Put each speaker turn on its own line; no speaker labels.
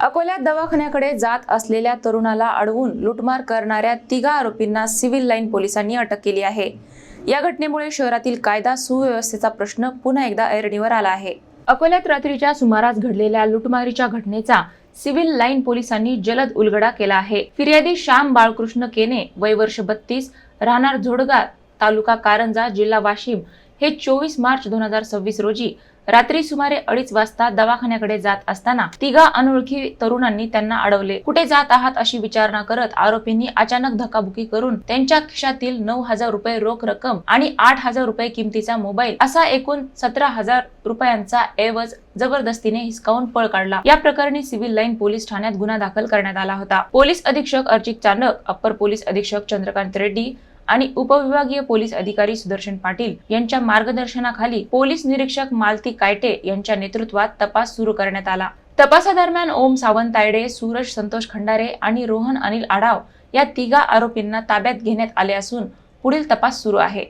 अकोल्यात दवाखान्याकडे जात असलेल्या तरुणाला अडवून लूटमार करणाऱ्या तिघा आरोपींना सिव्हिल लाईन पोलिसांनी अटक केली आहे। या घटनेमुळे शहरातील कायदा सुव्यवस्थेचा प्रश्न पुन्हा एकदा ऐरणीवर आला आहे। अकोल्यात रात्रीच्या सुमारास घडलेल्या लूटमारीच्या घटनेचा सिव्हिल लाईन पोलिसांनी जलद उलगडा केला आहे। फिर्यादी श्याम बाळकृष्ण केने, वय वर्ष 32, राहणार झोडगा, तालुका कारंजा, जिल्हा वाशिम, हे 24 मार्च 2026 रोजी रात्री सुमारे 2:30 वाजता दवाखान्याकडे जात असताना तिघा अनोळखी तरुणांनी त्यांना अडवले। कुठे जात आहात अशी विचारणा करत आरोपींनी अचानक धक्काबुक्की करून त्यांच्या खिशातील 9,000 रुपये रोख रक्कम आणि 8,000 रुपये किमतीचा मोबाईल असा एकूण 17,000 रुपयांचा ऐवज जबरदस्तीने हिसकावून पळ काढला। या प्रकरणी सिव्हिल लाईन पोलीस ठाण्यात गुन्हा दाखल करण्यात आला होता। पोलीस अधीक्षक अर्चित चांडक, अप्पर पोलीस अधीक्षक चंद्रकांत रेड्डी आणि उपविभागीय पोलीस अधिकारी सुदर्शन पाटील यांच्या मार्गदर्शनाखाली पोलीस निरीक्षक मालती कायटे यांच्या नेतृत्वात तपास सुरू करण्यात आला। तपासादरम्यान ओम सावंत तायडे, सूरज संतोष खंडारे आणि रोहन अनिल आढाव या तिघा आरोपींना ताब्यात घेण्यात आले असून पुढील तपास सुरू आहे।